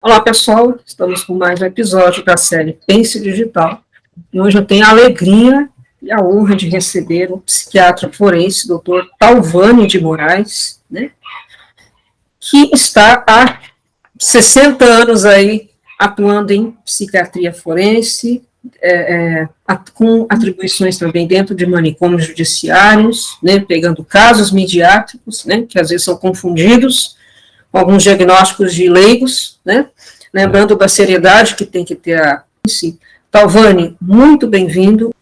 Olá, pessoal. Estamos com mais um episódio da série Pense Digital. E hoje eu tenho a alegria e a honra de receber o psiquiatra forense, Dr. Talvânio de Moraes, né, que está há 60 anos aí atuando em psiquiatria forense, com atribuições também dentro de manicômios judiciários, né, pegando casos midiátricos, né, que às vezes são confundidos com alguns diagnósticos de leigos, né? Lembrando da seriedade que tem que ter a... Talvânio, muito bem-vindo.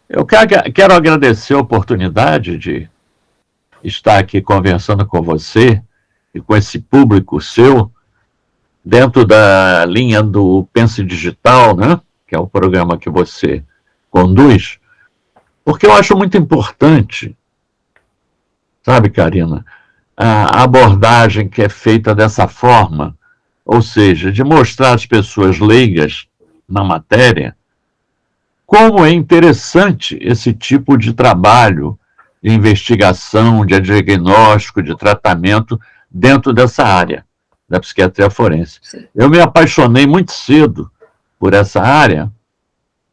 Eu quero agradecer a oportunidade de estar aqui conversando com você e com esse público seu, dentro da linha do Pense Digital, né? Que é o programa que você conduz, porque eu acho muito importante, sabe, Karina, a abordagem que é feita dessa forma, ou seja, de mostrar às pessoas leigas na matéria como é interessante esse tipo de trabalho de investigação, de diagnóstico, de tratamento dentro dessa área da psiquiatria forense. Sim. Eu me apaixonei muito cedo por essa área,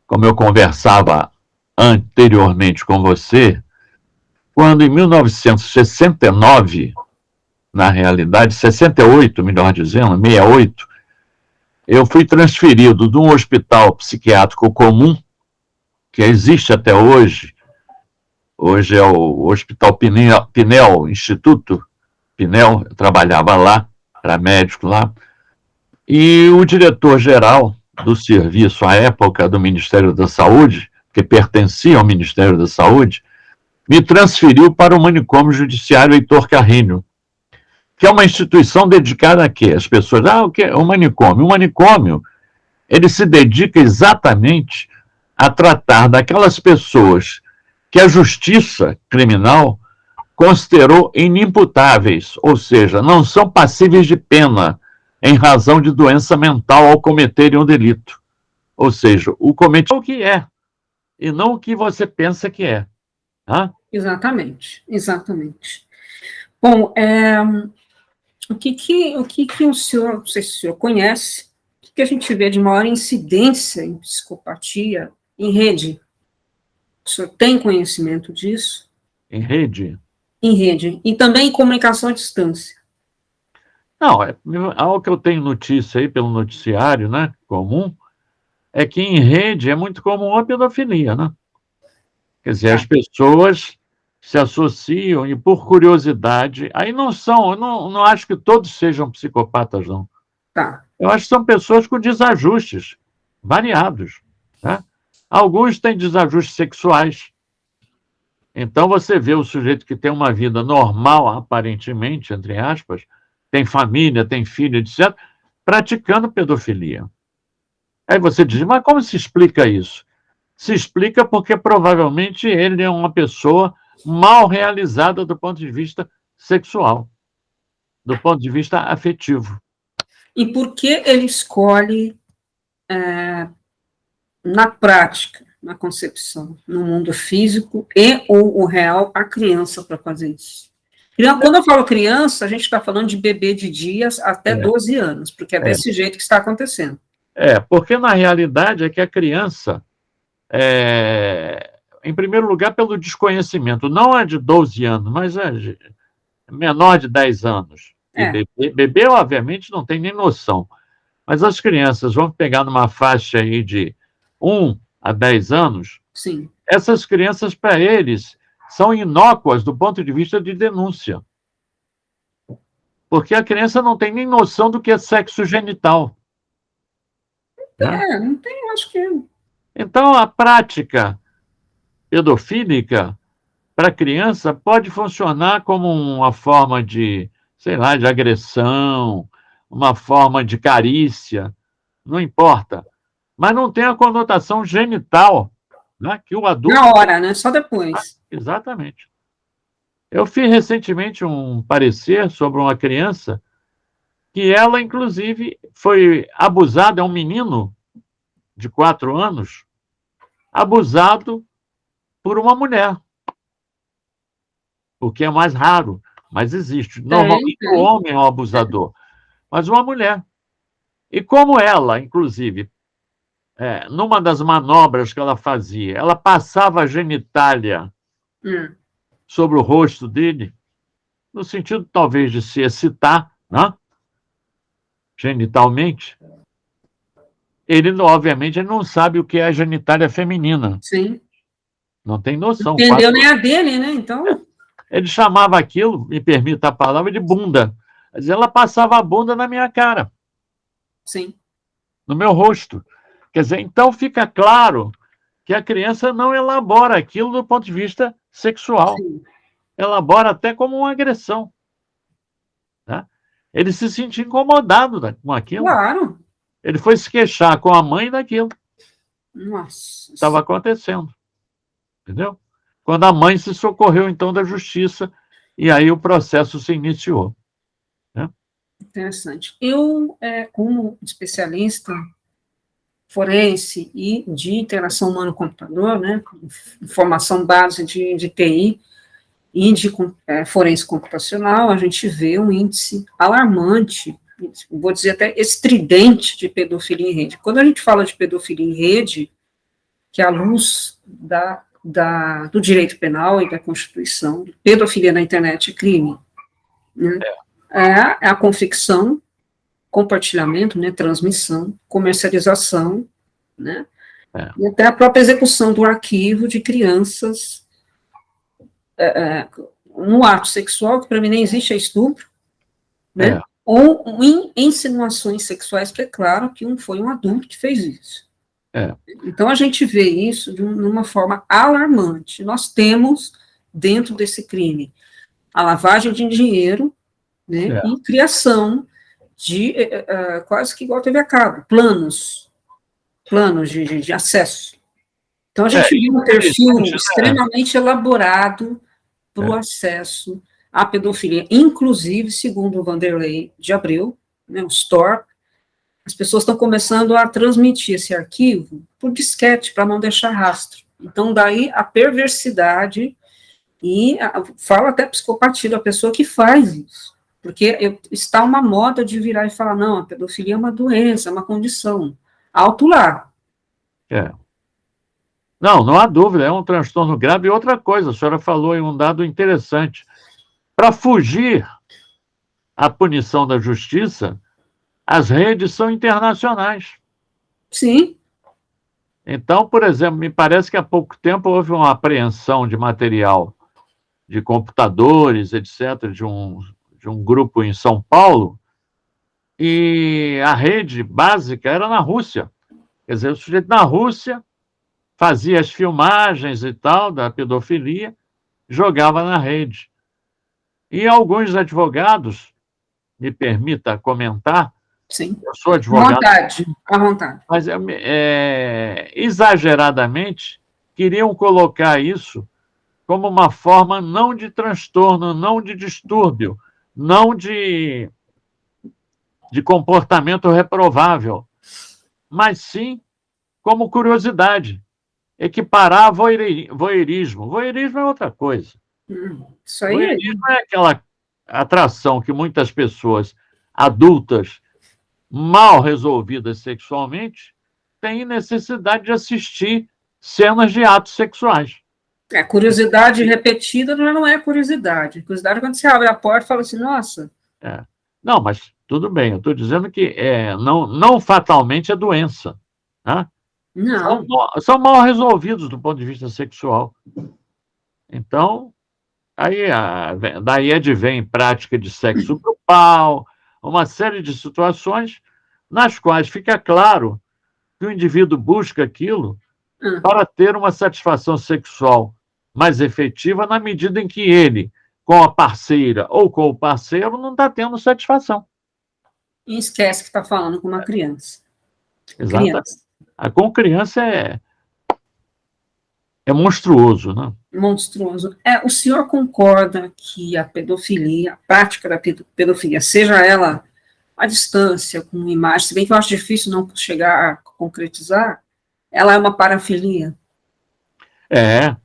como eu conversava anteriormente com você, quando em 1969, na realidade, 68, melhor dizendo, 68, eu fui transferido de um hospital psiquiátrico comum, que existe até hoje é o Hospital Pinel, Instituto Pinel, eu trabalhava lá, era médico lá, e o diretor-geral do serviço, à época, do Ministério da Saúde, que pertencia ao Ministério da Saúde, me transferiu para o manicômio judiciário Heitor Carrinho, que é uma instituição dedicada a quê? As pessoas, o que é o manicômio? O manicômio, ele se dedica exatamente a tratar daquelas pessoas que a justiça criminal considerou inimputáveis, ou seja, não são passíveis de pena em razão de doença mental ao cometerem um delito. Ou seja, o cometido é o que é, e não o que você pensa que é. Tá? Exatamente, exatamente. Bom, o que o senhor, não sei se o senhor conhece, o que a gente vê de maior incidência em psicopatia em rede? O senhor tem conhecimento disso? Em rede? Em rede. E também em comunicação à distância. Não, algo que eu tenho notícia aí pelo noticiário, né, comum, é que em rede é muito comum a pedofilia, né? Quer dizer, as pessoas se associam e por curiosidade, aí não são, eu não acho que todos sejam psicopatas, não. Tá. Eu acho que são pessoas com desajustes variados, né? Alguns têm desajustes sexuais. Então você vê o sujeito que tem uma vida normal, aparentemente, entre aspas, tem família, tem filho, etc., praticando pedofilia. Aí você diz, mas como se explica isso? Se explica porque provavelmente ele é uma pessoa mal realizada do ponto de vista sexual, do ponto de vista afetivo. E por que ele escolhe, na prática, na concepção, no mundo físico e ou o real, a criança para fazer isso? Quando eu falo criança, a gente está falando de bebê de dias até 12 anos, porque é desse jeito que está acontecendo. Porque na realidade é que a criança, em primeiro lugar, pelo desconhecimento, não é de 12 anos, mas é menor de 10 anos. E bebê, obviamente, não tem nem noção. Mas as crianças vão pegar numa faixa aí de 1 a 10 anos, Sim. Essas crianças, para eles, são inócuas do ponto de vista de denúncia. Porque a criança não tem nem noção do que é sexo genital. Não tem, acho que... Então, a prática pedofílica para a criança pode funcionar como uma forma de, sei lá, de agressão, uma forma de carícia, não importa. Mas não tem a conotação genital, né, que o adulto... Na hora, né? Só depois. Exatamente. Eu fiz recentemente um parecer sobre uma criança que ela, inclusive, foi abusada, é um menino de 4 anos, abusado por uma mulher. O que é mais raro, mas existe. Normalmente o homem é o abusador. mas uma mulher. E como ela, inclusive, numa das manobras que ela fazia, ela passava a genitália sobre o rosto dele, no sentido talvez de se excitar, né? Genitalmente, ele, obviamente, ele não sabe o que é a genitália feminina. Sim. Não tem noção. Entendeu nem a dele, né? Então. Ele chamava aquilo, me permita a palavra, de bunda. Mas ela passava a bunda na minha cara. Sim. No meu rosto. Quer dizer, então fica claro que a criança não elabora aquilo do ponto de vista sexual. Sim. Elabora até como uma agressão. Tá? Ele se sentia incomodado com aquilo. Claro. Ele foi se queixar com a mãe daquilo. Nossa. Estava acontecendo. Entendeu? Quando a mãe se socorreu, então, da justiça, e aí o processo se iniciou. Né? Interessante. Eu, como especialista forense e de interação humano-computador, né, formação base de TI e de forense computacional, a gente vê um índice alarmante, vou dizer até estridente, de pedofilia em rede. Quando a gente fala de pedofilia em rede, que é a luz do direito penal e da Constituição, pedofilia na internet é crime. Né? É a confecção, compartilhamento, né, transmissão, comercialização, né, e até a própria execução do arquivo de crianças no ato sexual, que para mim nem existe, é estupro, né, ou em insinuações sexuais, porque é claro que foi um adulto que fez isso. Então, a gente vê isso de uma forma alarmante. Nós temos, dentro desse crime, a lavagem de dinheiro, né, e criação de, quase que igual TV a cabo, planos de acesso. Então, a gente viu um perfil extremamente elaborado para o acesso à pedofilia, inclusive, segundo o Vanderlei de Abreu, né, o STOR, as pessoas estão começando a transmitir esse arquivo por disquete, para não deixar rastro. Então, daí a perversidade e fala até psicopatia da pessoa que faz isso. Porque está uma moda de virar e falar, não, a pedofilia é uma doença, é uma condição. Alto lá. Não há dúvida, é um transtorno grave. E outra coisa, a senhora falou em um dado interessante. Para fugir à punição da justiça, as redes são internacionais. Sim. Então, por exemplo, me parece que há pouco tempo houve uma apreensão de material de computadores, etc., de um grupo em São Paulo, e a rede básica era na Rússia. Quer dizer, o sujeito na Rússia fazia as filmagens e tal da pedofilia, jogava na rede. E alguns advogados, me permita comentar, sim, eu sou advogado, à vontade. Mas exageradamente queriam colocar isso como uma forma não de transtorno, não de distúrbio, não de comportamento reprovável, mas sim como curiosidade, equiparar voyeurismo. Voyeurismo é outra coisa. Isso aí. Voyeurismo é aquela atração que muitas pessoas adultas mal resolvidas sexualmente têm necessidade de assistir cenas de atos sexuais. Curiosidade repetida não é curiosidade. Curiosidade é quando você abre a porta e fala assim, nossa. Não, mas tudo bem, eu estou dizendo que não fatalmente é doença. Né? Não. São mal resolvidos do ponto de vista sexual. Então, daí advém prática de sexo grupal, uma série de situações nas quais fica claro que o indivíduo busca aquilo para ter uma satisfação sexual mais efetiva na medida em que ele, com a parceira ou com o parceiro, não está tendo satisfação. E esquece que está falando com uma criança. Exatamente. Com criança é monstruoso, né? Monstruoso. O senhor concorda que a pedofilia, a prática da pedofilia, seja ela à distância, com imagem, se bem que eu acho difícil não chegar a concretizar, ela é uma parafilia?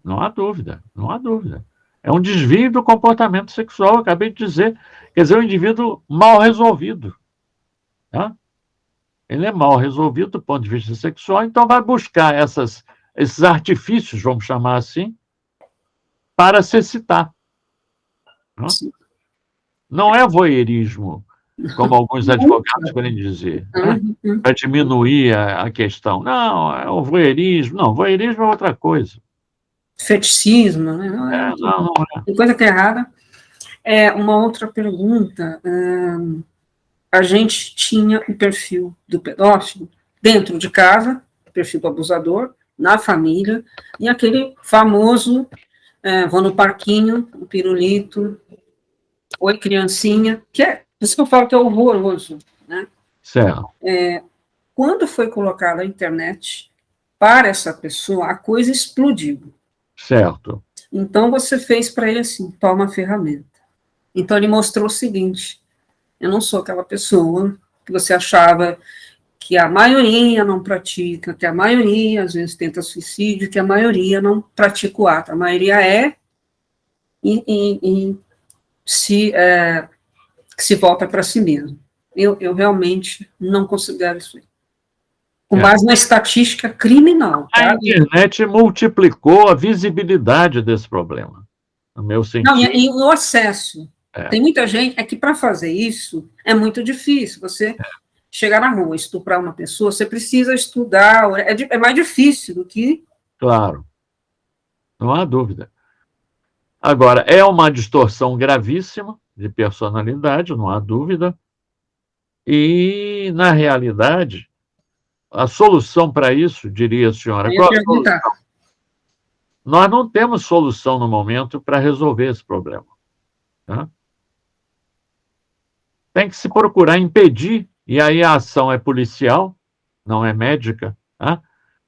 Não há dúvida, não há dúvida. É um desvio do comportamento sexual, acabei de dizer. Quer dizer, um indivíduo mal resolvido. tá? Ele é mal resolvido do ponto de vista sexual, então vai buscar esses artifícios, vamos chamar assim, para se excitar. Não, não é voyeurismo, como alguns advogados querem dizer, né? Para diminuir a questão. Não, é o voyeurismo. Não, voyeurismo é outra coisa. Feticismo, né? Não é. Tem coisa que é errada. Uma outra pergunta. A gente tinha o perfil do pedófilo dentro de casa, o perfil do abusador, na família, e aquele famoso, vou no parquinho, o pirulito, oi criancinha, que é, por isso que eu falo que é horroroso, né? Certo. Quando foi colocada a internet para essa pessoa, a coisa explodiu. Certo. Então, você fez para ele assim, toma a ferramenta. Então, ele mostrou o seguinte, eu não sou aquela pessoa que você achava que a maioria não pratica, que a maioria, às vezes, tenta suicídio, que a maioria não pratica o ato. A maioria se volta para si mesmo. Eu realmente não considero isso aí. Com base na estatística criminal. Tá? A internet multiplicou a visibilidade desse problema, no meu sentido. Não, e o acesso. Tem muita gente, que para fazer isso é muito difícil. Você chegar na rua, estuprar uma pessoa, você precisa estudar, é mais difícil do que... Claro, não há dúvida. Agora, é uma distorção gravíssima de personalidade, não há dúvida, e, na realidade, a solução para isso, diria a senhora, qual a solução? Nós não temos solução no momento para resolver esse problema. Tá? Tem que se procurar impedir, e aí a ação é policial, não é médica. Tá?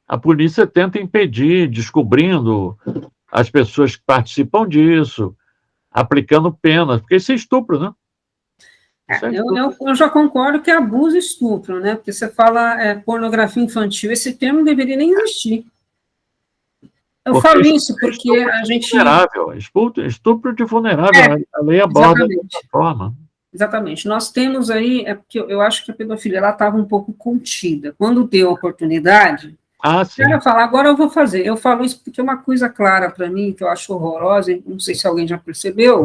A polícia tenta impedir, descobrindo as pessoas que participam disso, aplicando penas, porque isso é estupro, né? Eu já concordo que é abuso e estupro, né? Porque você fala pornografia infantil, esse termo não deveria nem existir. Eu falo isso porque a gente... Vulnerável, estupro de vulnerável, a lei aborda dessa forma. Exatamente. Nós temos aí, porque eu acho que a pedofilia estava um pouco contida. Quando deu a oportunidade, sim. ela fala, agora eu vou fazer. Eu falo isso porque é uma coisa clara para mim, que eu acho horrorosa, não sei se alguém já percebeu,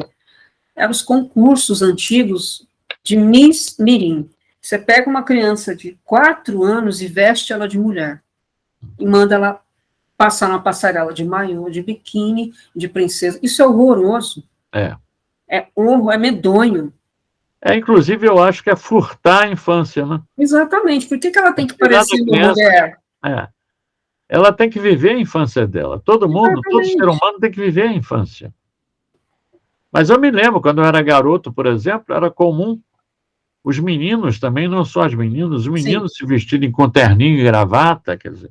eram os concursos antigos de Miss Mirim. Você pega uma criança de 4 anos e veste ela de mulher, e manda ela passar na passarela de maiô, de biquíni, de princesa. Isso é horroroso. É medonho. Inclusive, eu acho que é furtar a infância, né? Exatamente. Por que ela tem que parecer uma mulher? Ela tem que viver a infância dela. Todo ser humano tem que viver a infância. Mas eu me lembro, quando eu era garoto, por exemplo, era comum os meninos também, não só as meninas, os meninos se vestirem com terninho e gravata, quer dizer.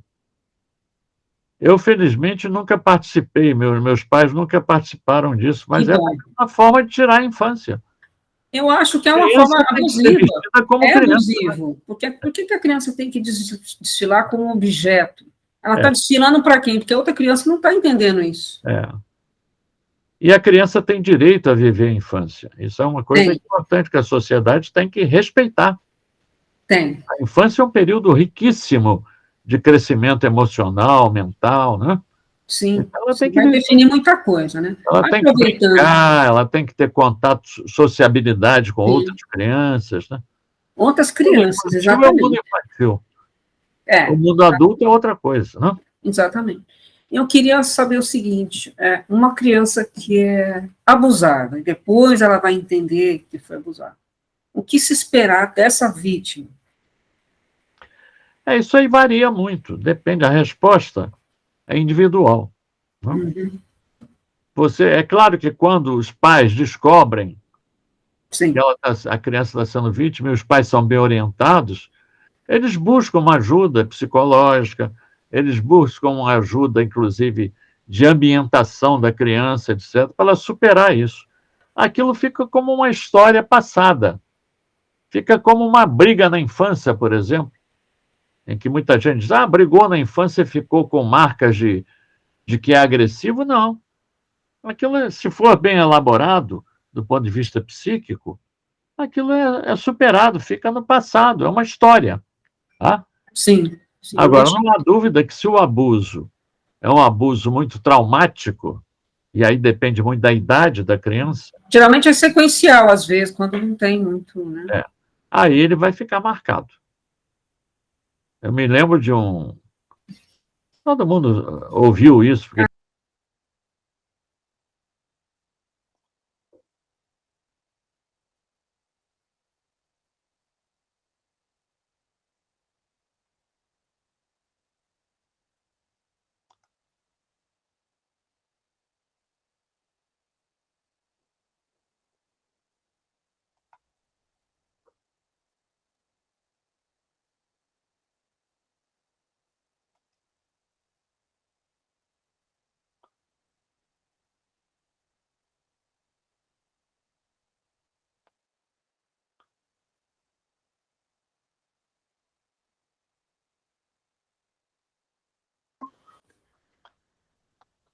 Eu, felizmente, nunca participei, meus pais nunca participaram disso, mas é uma forma de tirar a infância. Eu acho que é uma forma abusiva. Abusivo. Por que a criança tem que desfilar como objeto? Ela está desfilando para quem? Porque a outra criança não está entendendo isso. E a criança tem direito a viver a infância. Isso é uma coisa importante que a sociedade tem que respeitar. A infância é um período riquíssimo de crescimento emocional, mental, né? Sim, então ela tem que definir muita coisa, né? Ela tem que brincar, ela tem que ter contato, sociabilidade com outras crianças, né? Outras crianças, exatamente. É o mundo infantil. O mundo adulto é outra coisa, né? Exatamente. Eu queria saber o seguinte, uma criança que é abusada, e depois ela vai entender que foi abusada, o que se esperar dessa vítima? Isso aí varia muito, depende, a resposta é individual. Né? É claro que quando os pais descobrem que a criança está sendo vítima e os pais são bem orientados, eles buscam uma ajuda psicológica, eles buscam uma ajuda, inclusive, de ambientação da criança, etc., para ela superar isso. Aquilo fica como uma história passada. Fica como uma briga na infância, por exemplo, em que muita gente diz, brigou na infância e ficou com marcas de que é agressivo. Não. Aquilo, se for bem elaborado, do ponto de vista psíquico, aquilo é superado, fica no passado, é uma história. Tá? Sim. Sim, Agora, não há dúvida que se o abuso é um abuso muito traumático, e aí depende muito da idade da criança, geralmente é sequencial, às vezes, quando não tem muito, né? aí ele vai ficar marcado. Eu me lembro de um... Todo mundo ouviu isso, porque...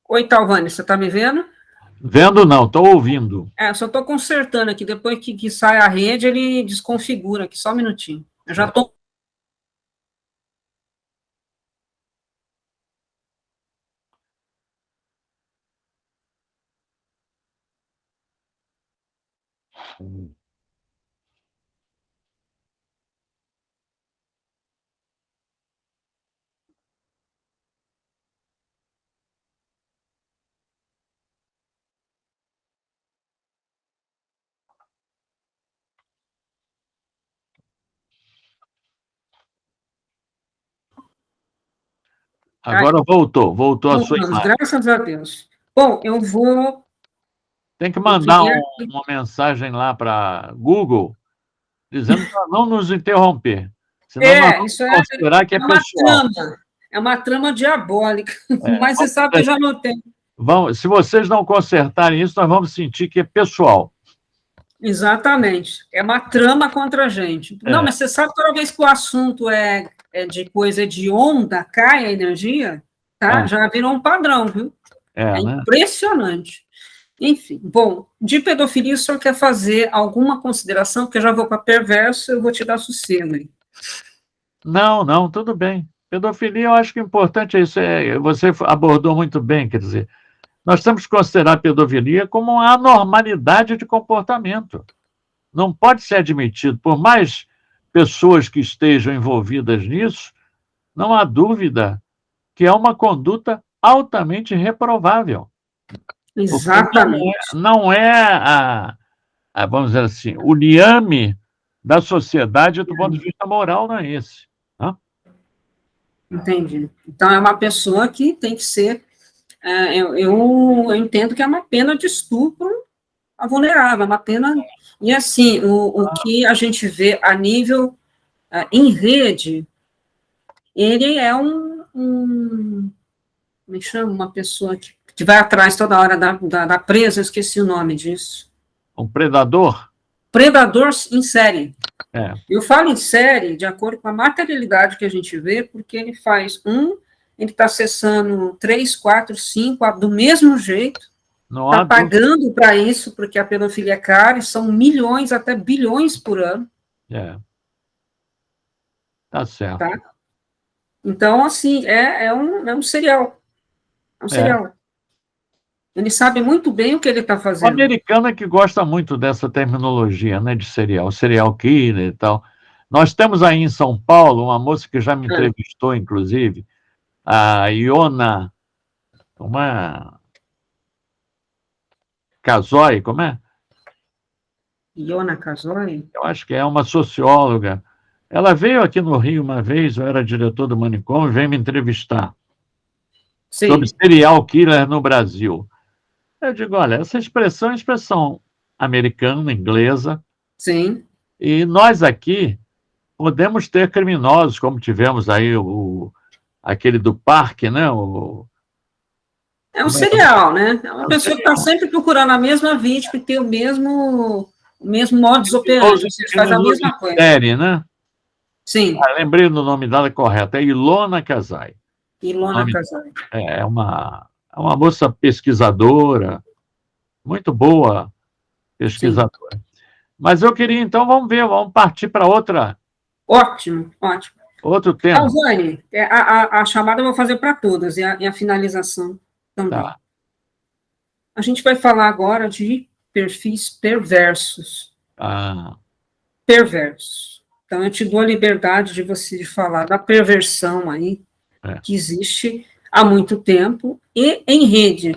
Oi, Talvani, você está me vendo? Vendo não, estou ouvindo. Só estou consertando aqui, depois que sai a rede, ele desconfigura aqui, só um minutinho. Eu já estou... Agora voltou a sua Voltamos, imagem. graças a Deus. Bom, eu vou... Tem que Eu mandar queria... uma mensagem lá para Google, dizendo para não nos interromper, senão nós vamos Isso considerar que é uma pessoal. trama, é uma trama diabólica, mas você sabe que eu já notei. Se vocês não consertarem isso, nós vamos sentir que é pessoal. Exatamente, é uma trama contra a gente. Não, mas você sabe que toda vez que o assunto é de coisa de onda, cai a energia, tá? Já virou um padrão, viu? É né? impressionante. Enfim, bom, de pedofilia, o senhor quer fazer alguma consideração? Porque eu já vou para perverso, eu vou te dar sossego aí. Não, tudo bem. Pedofilia, eu acho que o importante é isso. Você abordou muito bem, quer dizer, nós temos que considerar a pedofilia como uma anormalidade de comportamento. Não pode ser admitido, por mais pessoas que estejam envolvidas nisso, não há dúvida que é uma conduta altamente reprovável. Exatamente. Não é vamos dizer assim, o liame da sociedade do ponto de vista moral não é esse. Né? Entendi. Então, é uma pessoa que tem que ser... eu entendo que é uma pena de estupro a vulnerável, é uma pena... E, assim, o que a gente vê a nível em rede, ele é me chama uma pessoa que vai atrás toda hora da presa, eu esqueci o nome disso. Um predador? Predador em série. Eu falo em série de acordo com a materialidade que a gente vê, porque ele faz ele está acessando 3, 4, 5, do mesmo jeito, está pagando para isso, porque a pedofilia é cara, e são milhões, até bilhões por ano. Tá certo. Tá? Então, assim, é um serial. É um serial. Ele sabe muito bem o que ele está fazendo. O americano é que gosta muito dessa terminologia, né, de serial killer e tal. Nós temos aí em São Paulo uma moça que já me entrevistou, inclusive, a Iona, uma Casoy, como é? Iona Casoy? Eu acho que é uma socióloga. Ela veio aqui no Rio uma vez, eu era diretor do manicômio, veio me entrevistar sobre serial killer no Brasil. Eu digo, olha, essa expressão é expressão americana, inglesa. Sim. E nós aqui podemos ter criminosos, como tivemos aí aquele do parque, né? É um serial, né? É uma pessoa que está sempre procurando a mesma vítima e tem o mesmo modus operandi, faz a mesma coisa. Série, né? Sim. Lembrei do nome dela correto, é Ilona Casoy. Ilona Casoy. É uma moça pesquisadora, muito boa pesquisadora. Sim. Mas eu queria, então, vamos ver, vamos partir para Ótimo, ótimo. outro tema. Alvane, a chamada eu vou fazer para todas, e a finalização também. Tá. A gente vai falar agora de perfis perversos. Ah, Perversos. Então, eu te dou a liberdade de você de falar da perversão aí, é, que existe há muito tempo, e em rede.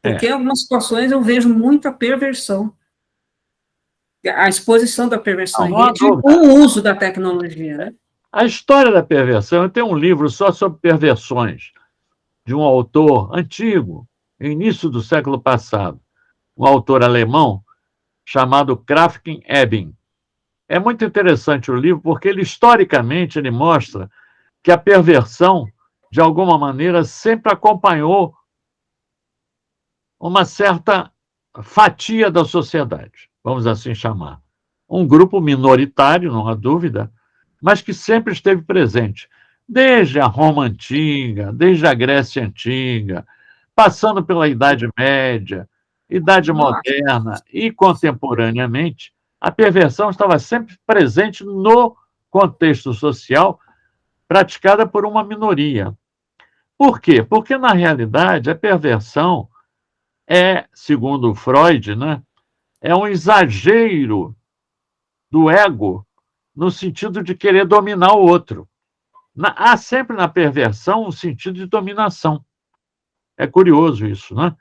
Porque é. em algumas situações eu vejo muita perversão. A exposição da perversão Não, em não há rede e dúvida. o uso da tecnologia, né? A história da perversão, eu tenho um livro só sobre perversões, de um autor antigo, início do século passado, um autor alemão chamado Krafft-Ebing. É muito interessante o livro porque ele historicamente ele mostra que a perversão, de alguma maneira, sempre acompanhou uma certa fatia da sociedade, vamos assim chamar. Um grupo minoritário, não há dúvida, mas que sempre esteve presente, desde a Roma Antiga, desde a Grécia Antiga, passando pela Idade Média, Idade Nossa, Moderna e contemporaneamente, a perversão estava sempre presente no contexto social praticada por uma minoria. Por quê? Porque, na realidade, a perversão segundo Freud, né, é um exagero do ego no sentido de querer dominar o outro. Há sempre na perversão um sentido de dominação. É curioso isso, né?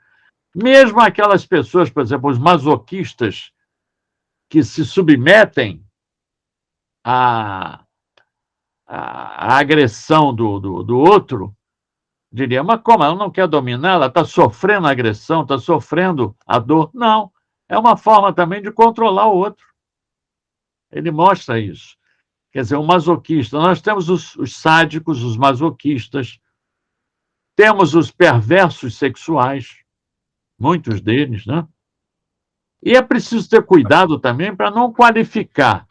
Mesmo aquelas pessoas, por exemplo, os masoquistas que se submetem à, à agressão do outro, diria, mas como? Ela não quer dominar, ela está sofrendo a agressão, está sofrendo a dor. Não, é uma forma também de controlar o outro. Ele mostra isso. Quer dizer, o masoquista. Nós temos os sádicos, os masoquistas, temos os perversos sexuais, muitos deles, né? E é preciso ter cuidado também para não qualificar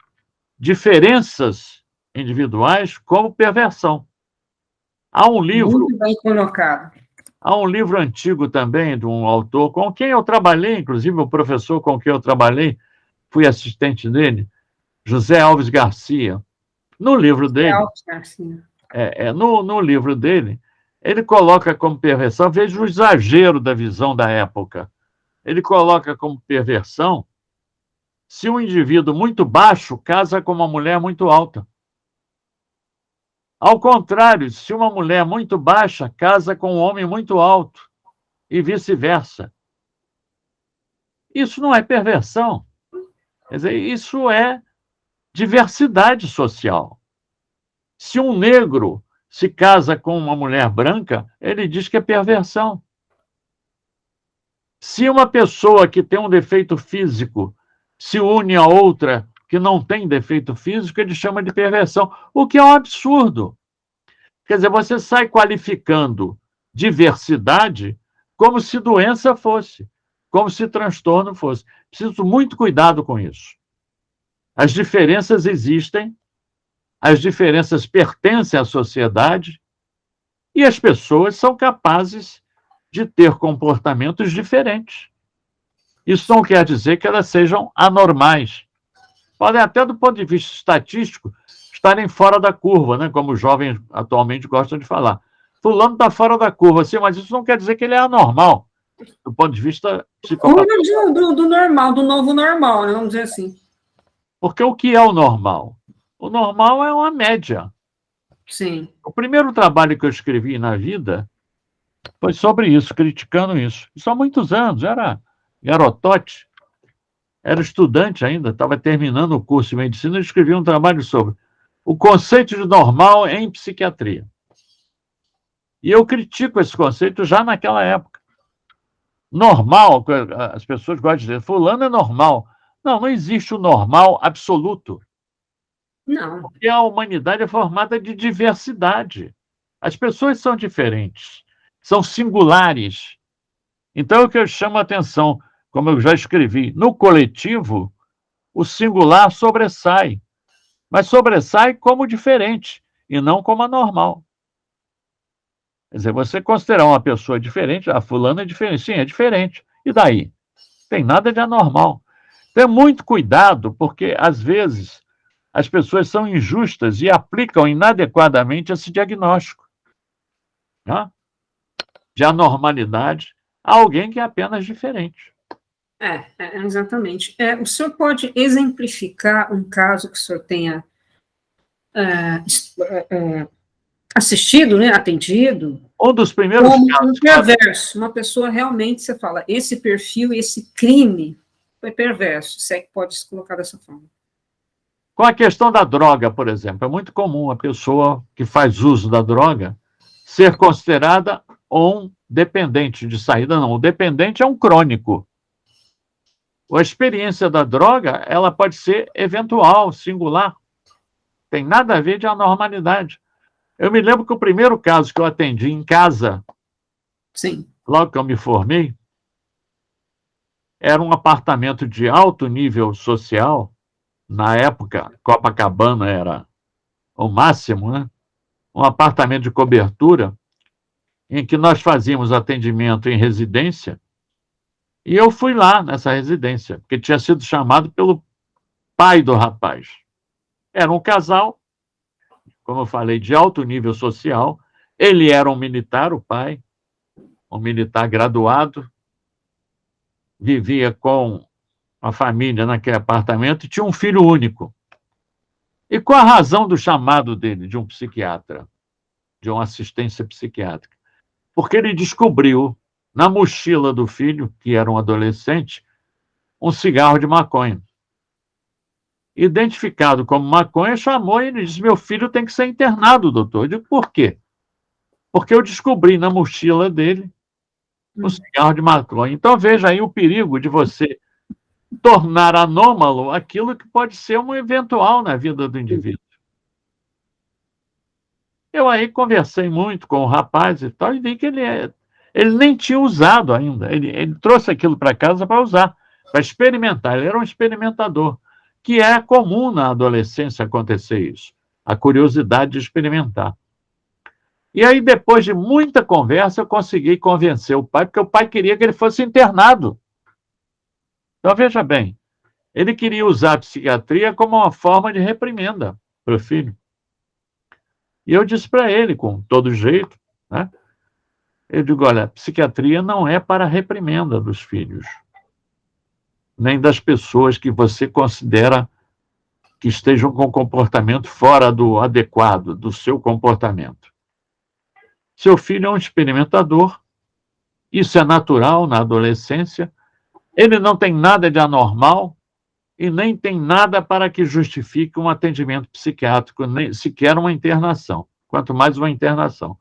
diferenças individuais como perversão. Há um livro, muito bem colocado. há um livro antigo também de um autor com quem eu trabalhei, inclusive o professor com quem eu trabalhei, fui assistente dele, José Alves Garcia. No livro dele, no livro dele, ele coloca como perversão, veja o exagero da visão da época. Ele coloca como perversão se um indivíduo muito baixo casa com uma mulher muito alta. Ao contrário, se uma mulher muito baixa casa com um homem muito alto, e vice-versa. Isso não é perversão. Quer dizer, isso é diversidade social. Se um negro se casa com uma mulher branca, ele diz que é perversão. Se uma pessoa que tem um defeito físico se une a outra que não tem defeito físico, ele chama de perversão, o que é um absurdo. Quer dizer, você sai qualificando diversidade como se doença fosse, como se transtorno fosse. Preciso muito cuidado com isso. As diferenças existem, as diferenças pertencem à sociedade e as pessoas são capazes de ter comportamentos diferentes. Isso não quer dizer que elas sejam anormais. Podem até, do ponto de vista estatístico, estarem fora da curva, né? Como os jovens atualmente gostam de falar. Fulano está fora da curva, sim, mas isso não quer dizer que ele é anormal, do ponto de vista psicológico. Curva do normal, do novo normal, né? Vamos dizer assim. Porque o que é o normal? O normal é uma média. Sim. O primeiro trabalho que eu escrevi na vida foi sobre isso, criticando isso. Isso há muitos anos, era garotote, era estudante ainda, estava terminando o curso de medicina e escrevi um trabalho sobre o conceito de normal em psiquiatria. E eu critico esse conceito já naquela época. Normal, as pessoas gostam de dizer, fulano é normal. Não, não existe o normal absoluto. Não. Porque a humanidade é formada de diversidade. As pessoas são diferentes, são singulares. Então, é o que eu chamo a atenção, como eu já escrevi, no coletivo, o singular sobressai, mas sobressai como diferente e não como anormal. Quer dizer, você considerar uma pessoa diferente, a fulana é diferente, sim, é diferente. E daí? Tem nada de anormal. Ter muito cuidado, porque, às vezes, as pessoas são injustas e aplicam inadequadamente esse diagnóstico, né, de anormalidade a alguém que é apenas diferente. Exatamente. O senhor pode exemplificar um caso que o senhor tenha assistido, né, atendido, Um dos primeiros como casos um perverso, uma pessoa realmente, você fala, esse perfil, esse crime foi perverso, se é que pode se colocar dessa forma. com a questão da droga, por exemplo, é muito comum a pessoa que faz uso da droga ser considerada um dependente de saída, não. O dependente é um crônico. A experiência da droga, ela pode ser eventual, singular, tem nada a ver de anormalidade. Eu me lembro que o primeiro caso que eu atendi em casa, Sim. logo que eu me formei, era um apartamento de alto nível social. Na época, Copacabana era o máximo, né? Um apartamento de cobertura, em que nós fazíamos atendimento em residência, e eu fui lá nessa residência, porque tinha sido chamado pelo pai do rapaz. Era um casal, como eu falei, de alto nível social. Ele era um militar, o pai, um militar graduado, vivia com a família naquele apartamento e tinha um filho único. E qual a razão do chamado dele, de um psiquiatra, de uma assistência psiquiátrica? Porque ele descobriu na mochila do filho, que era um adolescente, um cigarro de maconha. Identificado como maconha, chamou e ele disse: meu filho tem que ser internado, doutor. Eu digo: por quê? Porque eu descobri na mochila dele um cigarro de maconha. Então, veja aí o perigo de você tornar anômalo aquilo que pode ser um eventual na vida do indivíduo. Eu aí conversei muito com o rapaz e tal, e vi que ele nem tinha usado ainda. Ele trouxe aquilo para casa para usar, para experimentar. Ele era um experimentador, que é comum na adolescência acontecer isso, a curiosidade de experimentar. E aí, depois de muita conversa, eu consegui convencer o pai, porque o pai queria que ele fosse internado. Então, veja bem, ele queria usar a psiquiatria como uma forma de reprimenda para o filho. E eu disse para ele, com todo jeito, né? Eu digo: olha, a psiquiatria não é para a reprimenda dos filhos, nem das pessoas que você considera que estejam com comportamento fora do adequado, do seu comportamento. Seu filho é um experimentador, isso é natural na adolescência, ele não tem nada de anormal e nem tem nada para que justifique um atendimento psiquiátrico, nem sequer uma internação, quanto mais uma internação.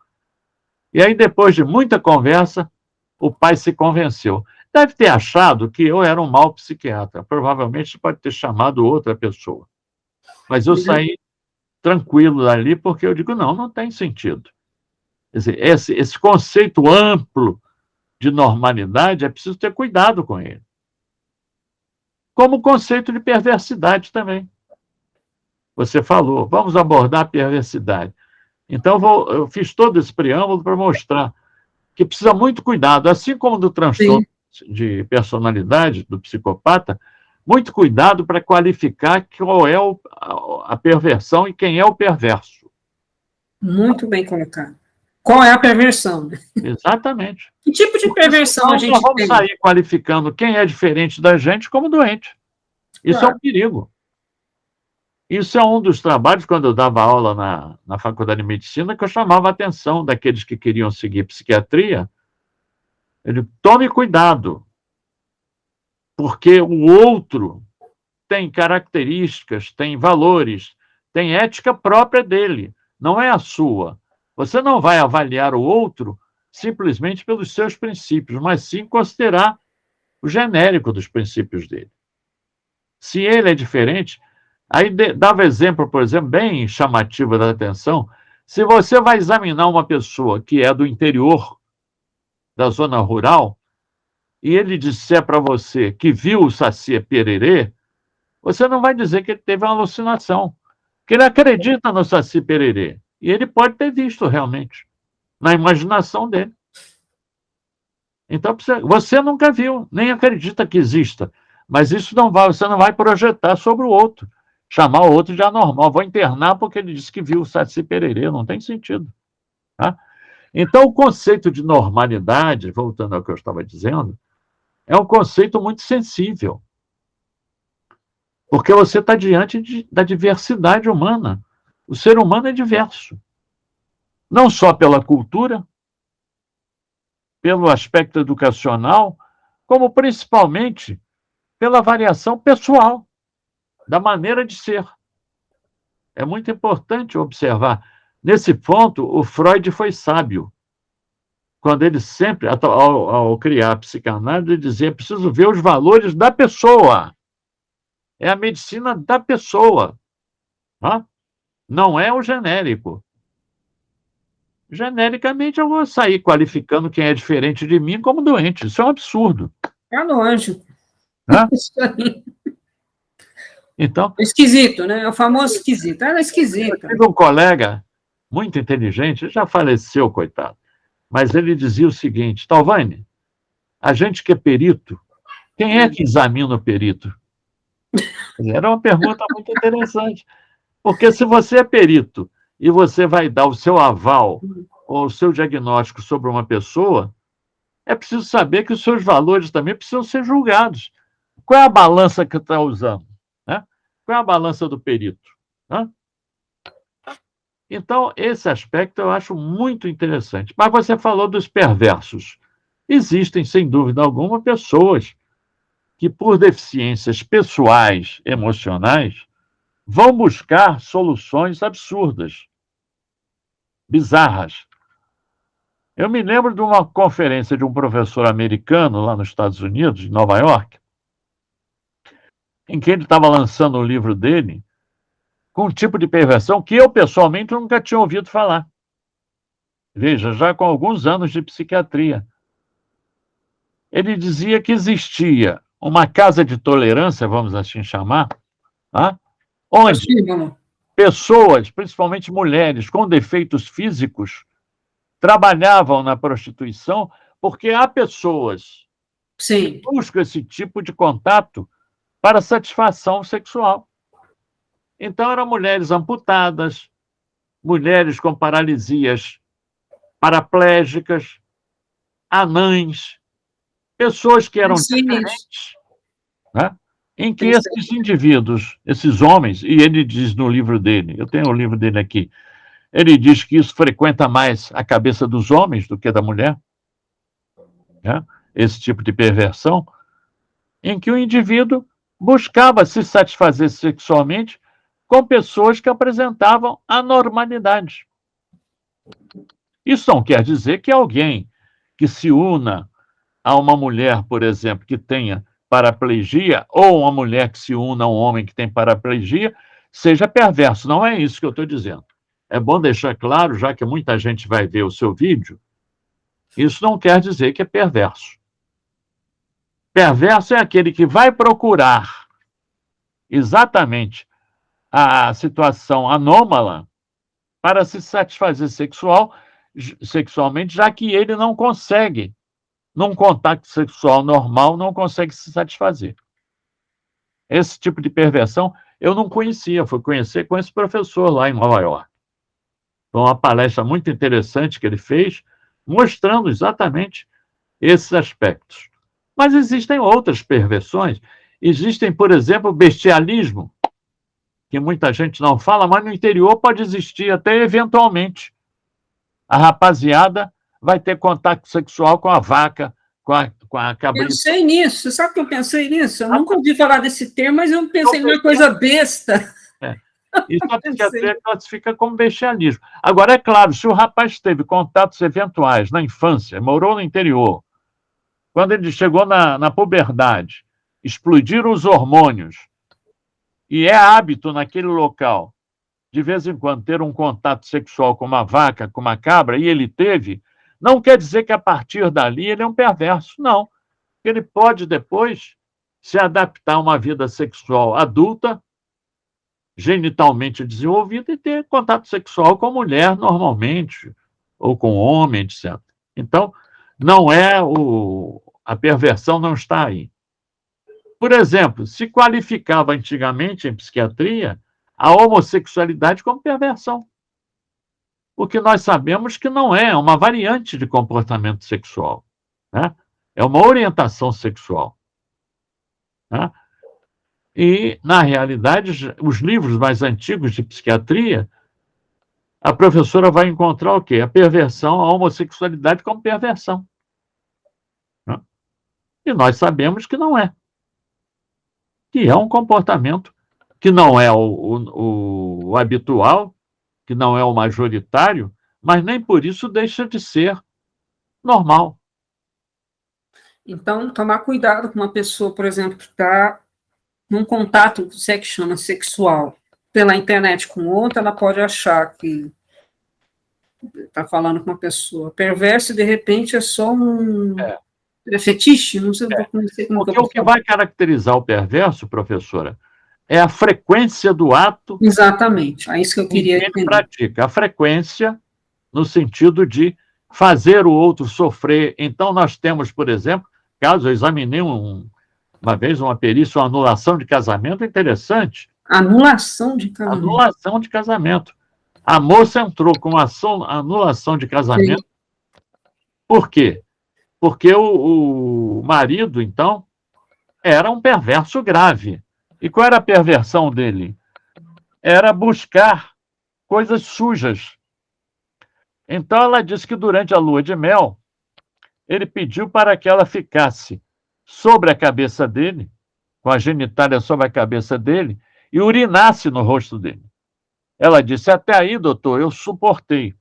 E aí, depois de muita conversa, o pai se convenceu. Deve ter achado que eu era um mau psiquiatra. Provavelmente pode ter chamado outra pessoa. Mas eu saí tranquilo dali, porque eu digo: não tem sentido. Quer dizer, esse conceito amplo de normalidade, é preciso ter cuidado com ele. Como o conceito de perversidade também. Você falou, vamos abordar a perversidade. Então, eu fiz todo esse preâmbulo para mostrar que precisa muito cuidado, assim como do transtorno de personalidade, do psicopata, muito cuidado para qualificar qual é a perversão e quem é o perverso. Muito bem colocado. Qual é a perversão? Exatamente. Que tipo de perversão a gente nós vamos tem? sair qualificando quem é diferente da gente como doente. Isso é um perigo. Isso é um dos trabalhos, quando eu dava aula na Faculdade de Medicina, que eu chamava a atenção daqueles que queriam seguir psiquiatria. Ele: tome cuidado, porque o outro tem características, tem valores, tem ética própria dele, não é a sua. Você não vai avaliar o outro simplesmente pelos seus princípios, mas sim considerar o genérico dos princípios dele. Se ele é diferente, aí dava exemplo, por exemplo, bem chamativo da atenção: se você vai examinar uma pessoa que é do interior, da zona rural, e ele disser para você que viu o Saci Pererê, você não vai dizer que ele teve uma alucinação, porque ele acredita no Saci Pererê, e ele pode ter visto realmente, na imaginação dele. Então, você nunca viu, nem acredita que exista, Mas isso não vai, você não vai projetar sobre o outro, chamar o outro de anormal. Vou internar porque ele disse que viu o Saci Pererê, não tem sentido. Tá? Então, o conceito de normalidade, voltando ao que eu estava dizendo, é um conceito muito sensível, porque você está diante da diversidade humana. O ser humano é diverso, não só pela cultura, pelo aspecto educacional, como principalmente pela variação pessoal, da maneira de ser. É muito importante observar. Nesse ponto, o Freud foi sábio, quando ele sempre, ao criar a psicanálise, ele dizia: preciso ver os valores da pessoa. É a medicina da pessoa. Tá? Não é o genérico. Genericamente, eu vou sair qualificando quem é diferente de mim como doente. Isso é um absurdo. É lógico. Né? Isso aí. Então, Esquisito, né? É o famoso esquisito. Ela é esquisita. eu tive um colega muito inteligente, já faleceu, coitado, mas ele dizia o seguinte: Talvani, a gente que é perito, quem é que examina o perito? Era uma pergunta muito interessante, porque se você é perito e você vai dar o seu aval ou o seu diagnóstico sobre uma pessoa, é preciso saber que os seus valores também precisam ser julgados. Qual é a balança que está usando? Né? Qual é a balança do perito? Né? Então, esse aspecto eu acho muito interessante. Mas você falou dos perversos. Existem, sem dúvida alguma, pessoas que, por deficiências pessoais, emocionais, vão buscar soluções absurdas, bizarras. Eu me lembro de uma conferência de um professor americano lá nos Estados Unidos, em Nova York, em que ele estava lançando o livro dele com um tipo de perversão que eu, pessoalmente, nunca tinha ouvido falar. Veja, já com alguns anos de psiquiatria. Ele dizia que existia uma casa de tolerância, vamos assim chamar, tá? Onde pessoas, principalmente mulheres, com defeitos físicos, trabalhavam na prostituição porque há pessoas que buscam esse tipo de contato para satisfação sexual. Então, eram mulheres amputadas, mulheres com paralisias paraplégicas, anãs, pessoas que eram diferentes, né? Em que esses indivíduos, esses homens, e ele diz no livro dele, eu tenho o livro dele aqui, ele diz que isso frequenta mais a cabeça dos homens do que da mulher, né? Esse tipo de perversão, em que o indivíduo buscava se satisfazer sexualmente com pessoas que apresentavam anormalidade. Isso não quer dizer que alguém que se una a uma mulher, por exemplo, que tenha paraplegia, ou uma mulher que se una a um homem que tem paraplegia, seja perverso. Não é isso que eu estou dizendo. É bom deixar claro, já que muita gente vai ver o seu vídeo, isso não quer dizer que é perverso. Perverso é aquele que vai procurar exatamente a situação anômala para se satisfazer sexualmente, já que ele não consegue, num contato sexual normal, não consegue se satisfazer. Esse tipo de perversão eu não conhecia, fui conhecer com esse professor lá em Nova York. Foi uma palestra muito interessante que ele fez, mostrando exatamente esses aspectos. Mas existem outras perversões. Existem, por exemplo, o bestialismo, que muita gente não fala, mas no interior pode existir até eventualmente. A rapaziada vai ter contato sexual com a vaca, com a cabrita. Pensei nisso. Você sabe que eu pensei nisso? Eu nunca ouvi falar desse termo, mas eu pensei numa coisa besta. Isso a psiquiatria classifica como bestialismo. Agora, é claro, se o rapaz teve contatos eventuais na infância, morou no interior, quando ele chegou na puberdade, explodiram os hormônios, e é hábito naquele local, de vez em quando, ter um contato sexual com uma vaca, com uma cabra, e ele teve, não quer dizer que a partir dali ele é um perverso, não. Ele pode depois se adaptar a uma vida sexual adulta, genitalmente desenvolvida, e ter contato sexual com mulher normalmente, ou com homem, etc. Então, não é a perversão não está aí. Por exemplo, se qualificava antigamente em psiquiatria a homossexualidade como perversão. O que nós sabemos que não é uma variante de comportamento sexual, né? É uma orientação sexual, né? E, na realidade, os livros mais antigos de psiquiatria, a professora vai encontrar o quê? A perversão, a homossexualidade como perversão, né? E nós sabemos que não é. Que é um comportamento que não é o habitual, que não é o majoritário, mas nem por isso deixa de ser normal. Então, tomar cuidado com uma pessoa, por exemplo, que está num contato, que você que chama sexual, pela internet com outra, ela pode achar que está falando com uma pessoa perversa e, de repente, é só um fetiche, não sei, não sei como Porque o que vai caracterizar o perverso, professora, é a frequência do ato. Exatamente, é isso que eu queria que ele entender. pratica. A frequência no sentido de fazer o outro sofrer. Então, nós temos, por exemplo, caso eu examinei uma vez uma perícia, uma anulação de casamento interessante. Anulação de casamento. Anulação de casamento. A moça entrou com anulação de casamento. Sim. Por quê? Porque o marido, então, era um perverso grave. E qual era a perversão dele? Era buscar coisas sujas. Então, ela disse que durante a lua de mel, ele pediu para que ela ficasse sobre a cabeça dele, com a genitália sobre a cabeça dele, e urinasse no rosto dele. Ela disse, até aí, doutor, eu suportei.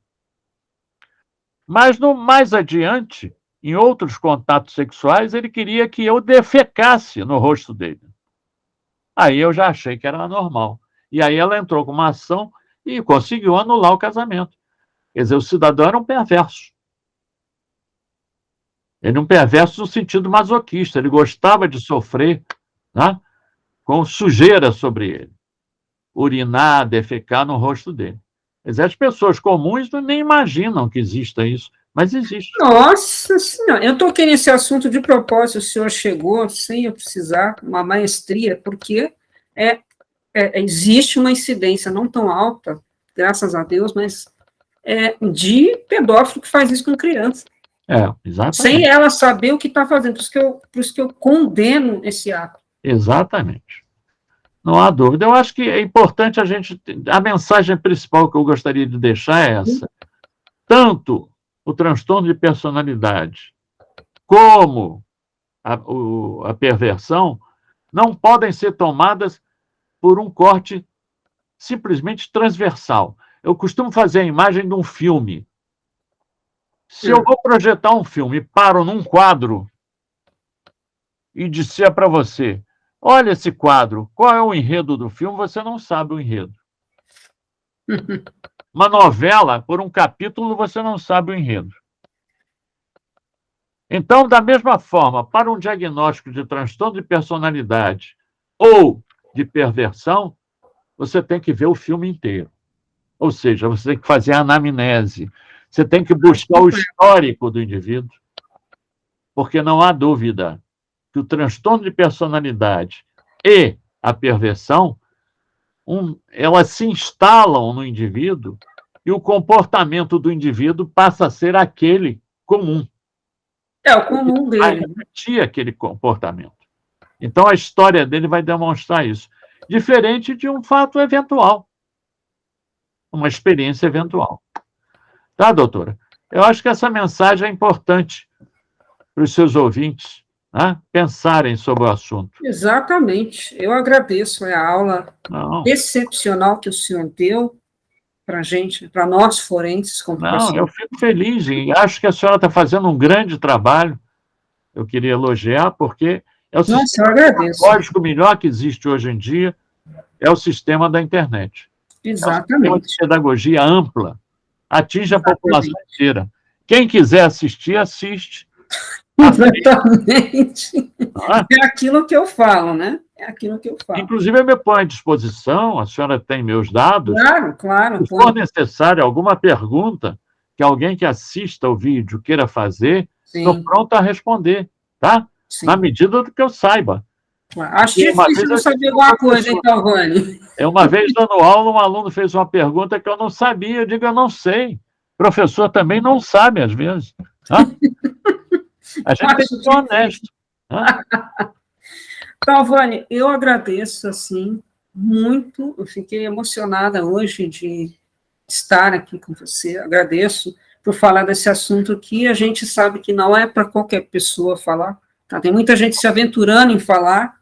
Mas, mais adiante, em outros contatos sexuais, ele queria que eu defecasse no rosto dele. Aí eu já achei que era normal. E aí ela entrou com uma ação e conseguiu anular o casamento. Quer dizer, o cidadão era um perverso. Ele é um perverso no sentido masoquista. Ele gostava de sofrer, né, com sujeira sobre ele. Urinar, defecar no rosto dele. Quer dizer, as pessoas comuns nem imaginam que exista isso, mas existe. Nossa Senhora, eu toquei nesse assunto de propósito, o senhor chegou sem eu precisar, uma maestria, porque existe uma incidência não tão alta, graças a Deus, mas de pedófilo que faz isso com criança. Exatamente. Sem ela saber o que está fazendo, por isso que eu condeno esse ato. Exatamente. Não há dúvida. Eu acho que é importante a gente... A mensagem principal que eu gostaria de deixar é essa. Tanto o transtorno de personalidade como a perversão não podem ser tomadas por um corte simplesmente transversal. Eu costumo fazer a imagem de um filme. Se eu vou projetar um filme e paro num quadro e disser para você, olha esse quadro, qual é o enredo do filme? Você não sabe o enredo. Uma novela, por um capítulo, você não sabe o enredo. Então, da mesma forma, para um diagnóstico de transtorno de personalidade ou de perversão, você tem que ver o filme inteiro. Ou seja, você tem que fazer a anamnese, você tem que buscar o histórico do indivíduo, porque não há dúvida que o transtorno de personalidade e a perversão, elas se instalam no indivíduo e o comportamento do indivíduo passa a ser aquele comum. É o comum dele. Vai repetir aquele comportamento. Então, a história dele vai demonstrar isso. Diferente de um fato eventual. Uma experiência eventual. Tá, doutora? Eu acho que essa mensagem é importante para os seus ouvintes, né, pensarem sobre o assunto. Exatamente. Eu agradeço a aula excepcional que o senhor deu para a gente, para nós forenses. Não, eu fico feliz e acho que a senhora está fazendo um grande trabalho. Eu queria elogiar, porque é o sistema pedagógico melhor que existe hoje em dia, é o sistema da internet. Exatamente. É um sistema de pedagogia ampla, atinge a população inteira. Quem quiser assistir, assiste. Exatamente. É aquilo que eu falo, né? É aquilo que eu falo. Inclusive, eu me ponho à disposição, a senhora tem meus dados. Claro, claro. Se for necessário alguma pergunta que alguém que assista o vídeo queira fazer, estou pronto a responder, tá? Sim. Na medida do que eu saiba. Acho difícil não saber alguma coisa, hein, Talvani? Uma vez dando aula, um aluno fez uma pergunta que eu não sabia. Eu digo, eu não sei. O professor também não sabe, às vezes. A gente tem que ser honesto. Talvani, eu agradeço, assim, muito. Eu fiquei emocionada hoje de estar aqui com você. Agradeço por falar desse assunto que a gente sabe que não é para qualquer pessoa falar. Tá? Tem muita gente se aventurando em falar,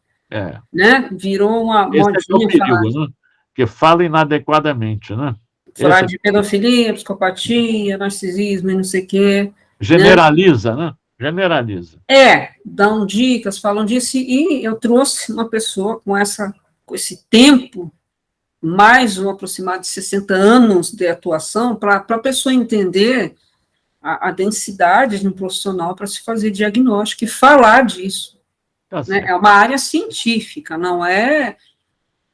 né? Virou uma modinha. Esse é o perigo, né? Que fala inadequadamente, né? Falar de pedofilia, psicopatia, narcisismo e não sei o quê. Generaliza, né? Generaliza. Dão dicas, falam disso, e eu trouxe uma pessoa com esse tempo, mais um aproximado de 60 anos de atuação, para a pessoa entender a densidade de um profissional para se fazer diagnóstico e falar disso. Né? É uma área científica, não é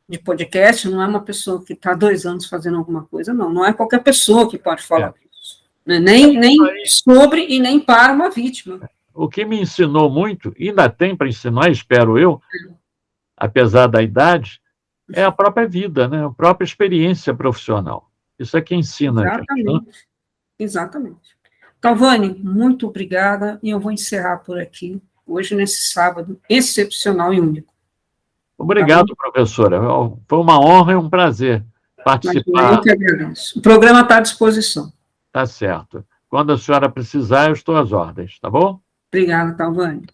de podcast, não é uma pessoa que está 2 anos fazendo alguma coisa, não é qualquer pessoa que pode falar disso. Né? Nem sobre e nem para uma vítima. O que me ensinou muito, e ainda tem para ensinar, espero eu, apesar da idade, é a própria vida, né? A própria experiência profissional. Isso é que ensina. Exatamente. A gente, né? Exatamente. Talvani, muito obrigada, e eu vou encerrar por aqui, hoje, nesse sábado excepcional e único. Obrigado, professora. Foi uma honra e um prazer participar. Eu que agradeço. O programa está à disposição. Tá certo. Quando a senhora precisar, eu estou às ordens, tá bom? Obrigada, Talvani.